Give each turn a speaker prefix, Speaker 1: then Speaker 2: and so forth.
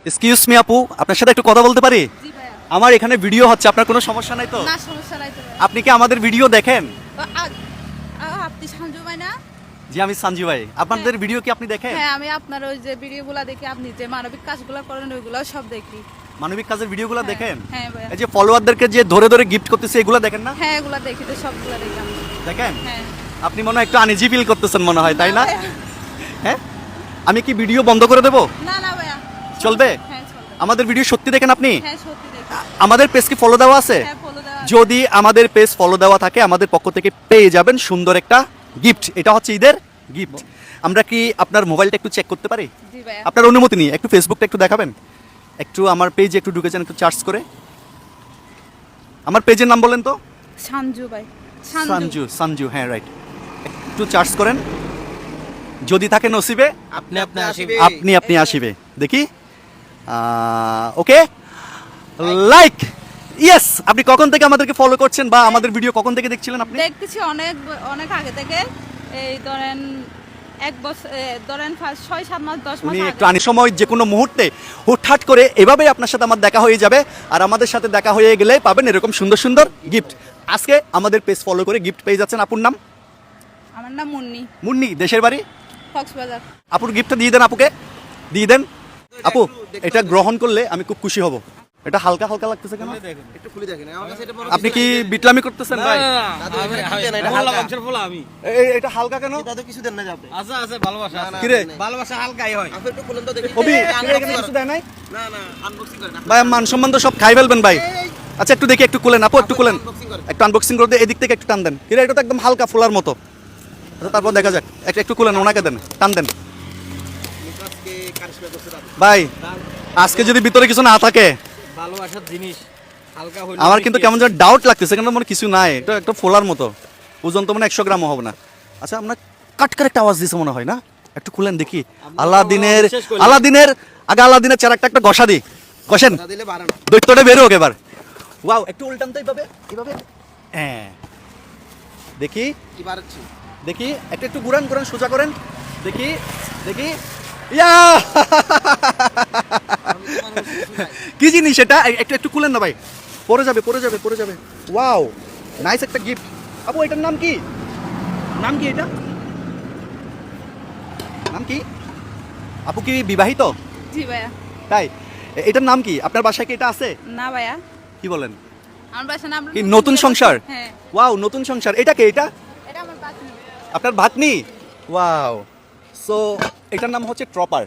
Speaker 1: Excuse me আপু, আপনার সাথে একটু কথা বলতে পারি?
Speaker 2: জি ভাইয়া।
Speaker 1: আমার এখানে ভিডিও হচ্ছে, আপনার কোনো সমস্যা নাই তো?
Speaker 2: না, সমস্যা নাই তো ভাইয়া।
Speaker 1: আপনি কি আমাদের ভিডিও দেখেন?
Speaker 2: আপনি সঞ্জু ভাই না?
Speaker 1: জি আমি সঞ্জু ভাই। আপনাদের ভিডিও কি আপনি দেখেন?
Speaker 2: হ্যাঁ, আমি আপনার ওই যে ভিডিওগুলো দেখি, আপনি যে মানবিক কাজগুলো করেন ওইগুলো সব দেখি।
Speaker 1: মানবিক কাজের ভিডিওগুলো
Speaker 2: হ্যাঁ,
Speaker 1: দেখেন?
Speaker 2: হ্যাঁ ভাইয়া।
Speaker 1: এই যে ফলোয়ারদেরকে যে ধরে ধরে গিফট করতেছে এগুলো দেখেন না?
Speaker 2: হ্যাঁ, এগুলো দেখি তো, সবগুলো দেখি আমি।
Speaker 1: দেখেন?
Speaker 2: হ্যাঁ।
Speaker 1: আপনি মনে হয় একটু আনইজি ফিল করতেছেন মনে হয়, তাই না?
Speaker 2: ভাইয়া।
Speaker 1: হ্যাঁ, আমি কি ভিডিও বন্ধ করে দেব?
Speaker 2: না না ভাইয়া।
Speaker 1: চলবে?
Speaker 2: হ্যাঁ, চলবে।
Speaker 1: আমাদের ভিডিও সত্যি দেখেন আপনি?
Speaker 2: হ্যাঁ, সত্যি দেখি।
Speaker 1: আমাদের পেজ কি ফলো দেওয়া আছে?
Speaker 2: হ্যাঁ, ফলো দেওয়া আছে।
Speaker 1: যদি আমাদের পেজ ফলো দেওয়া থাকে আমাদের পক্ষ থেকে পেয়ে যাবেন সুন্দর একটা গিফট। এটা হচ্ছে ঈদের গিফট। আমরা কি আপনার মোবাইলটা একটু চেক করতে পারি?
Speaker 2: জি ভাইয়া।
Speaker 1: আপনার অনুমতি নিয়ে একটু ফেসবুকটা একটু দেখাবেন? একটু আমার পেজে একটু ঢুকেছেন, একটু চার্জ করে। আমার পেজের নাম বলেন তো?
Speaker 2: সঞ্জু ভাই।
Speaker 1: সঞ্জু, সঞ্জু, হ্যাঁ রাইট। একটু চার্জ করেন, যদি থাকে নসিবে
Speaker 3: আপনি আপনি আসিবে
Speaker 1: আপনি আসিবে। দেখি ওকে, লাইক, ইয়েস। আপনি কখন থেকে আমাদেরকে ফলো করছেন বা আমাদের ভিডিও কখন থেকে দেখছিলেন আপনি?
Speaker 2: দেখতেছি অনেক অনেক আগে থেকে, এই ধরেন এক বছর, ধরেন 6-7 মাস 10 মাস
Speaker 1: উনি
Speaker 2: আগে।
Speaker 1: একটু আনি সময় যে কোনো মুহূর্তে হুটহাট করে এভাবেই আপনার সাথে আমার দেখা হয়ে যাবে, আর আমাদের সাথে দেখা হয়ে গেলে পাবেন এরকম সুন্দর সুন্দর গিফট। আজকে আমাদের পেজ ফলো করে গিফট পেয়ে যাচ্ছেন। আপুর নাম?
Speaker 2: আমার নাম মুন্নি,
Speaker 1: মুন্নি, দেশের বাড়ি?
Speaker 2: কক্সবাজার।
Speaker 1: আপুর গিফটটা দিয়ে দেন, আপুকে দিয়ে দেন। আপু, এটা গ্রহণ করলে আমি খুব খুশি হব। এটা হালকা হালকা লাগতেছে কেন?
Speaker 3: একটু খুলে দেখেন আমার কাছে এটা বড়
Speaker 1: আপনি কি বিটলামি করতেছেন ভাই?
Speaker 3: দাদু এটা কিনতে না, এটা হালকা।
Speaker 1: এটা হালকা কেন?
Speaker 3: দাদু কিছু দেন না যে আপনি
Speaker 4: ভালোবাসা
Speaker 3: না, না,
Speaker 1: কিরে?
Speaker 3: না, না।
Speaker 4: ভালোবাসা হালকাই হয়।
Speaker 3: আপনি একটু খুলেন তো দেখি
Speaker 1: অভি,
Speaker 3: এই,
Speaker 1: কিরে,
Speaker 3: unboxing
Speaker 1: এখানে
Speaker 3: করেন।
Speaker 1: কিছু দেয় নাই?
Speaker 3: না না আনবক্সিং করেন
Speaker 1: ভাই মান সম্মান তো সব খাই ফেলবেন ভাই। আচ্ছা একটু দেখি, একটু খুলেন আপু, একটু খুলেন,
Speaker 3: unboxing করেন।
Speaker 1: একটু আনবক্সিং করে দিয়ে এদিক থেকে একটু টান দেন। কিরে, এটা তো একদম হালকা ফোলার মতো। আচ্ছা তারপর দেখা যাক, একটু একটু খুলেন, ওনাকে দেন, টান দেন
Speaker 3: নিকাসকে কারিশমা করছে দাদু
Speaker 1: ভাই। আজকে যদি ভিতরে কিছু না থাকে,
Speaker 4: ভালোবাসার জিনিস হালকা হইলে
Speaker 1: আমার কিন্তু কেমন যেন ডাউট লাগতেছে, কেন মনে কিছু নাই, এটা একটা ফোলার মতো। ওজন তো মানে 100 গ্রামও হবে না। আচ্ছা আপনার কাটকার একটা আওয়াজ দিছে মনে হয় না? একটু খুলেন দেখি। আলাদিনের
Speaker 4: বিশ্বাস করি।
Speaker 1: আলাদিনের আগে আলাদিনের চেরাকটা একটা ঘষা দিই, কষেন,
Speaker 3: না দিলে বাড়ে না
Speaker 1: দৈত্যটা বের হোক এবার। ওয়াও, একটু উল্টান তো এইভাবে এইভাবে। হ্যাঁ, দেখি
Speaker 3: কি বাড়ছে
Speaker 1: দেখি, একটু একটু ঘুরান ঘুরান, সোজা করেন, দেখি দেখি। ইয়া কি জিনিস এটা? একটু একটু খুলেন না ভাই, পড়ে যাবে পড়ে যাবে পড়ে যাবে। ওয়াও, নাইস একটা গিফট। আপু এটার নাম কি? নাম কি এটা? নাম কি? আপু কি বিবাহিত?
Speaker 2: জি ভাইয়া।
Speaker 1: তাই? এটার নাম কি? আপনার বাসায় কি এটা আছে?
Speaker 2: না ভাইয়া,
Speaker 1: কি বলেন?
Speaker 2: আমার বাসা নাম
Speaker 1: কি নতুন সংসার?
Speaker 2: হ্যাঁ,
Speaker 1: ওয়াও, নতুন সংসার। এটা কে? এটা
Speaker 2: এটা আমার বাচ্চা।
Speaker 1: আপনার ভাগ্নি? ওয়াও। সো এটার নাম হচ্ছে ট্রপার।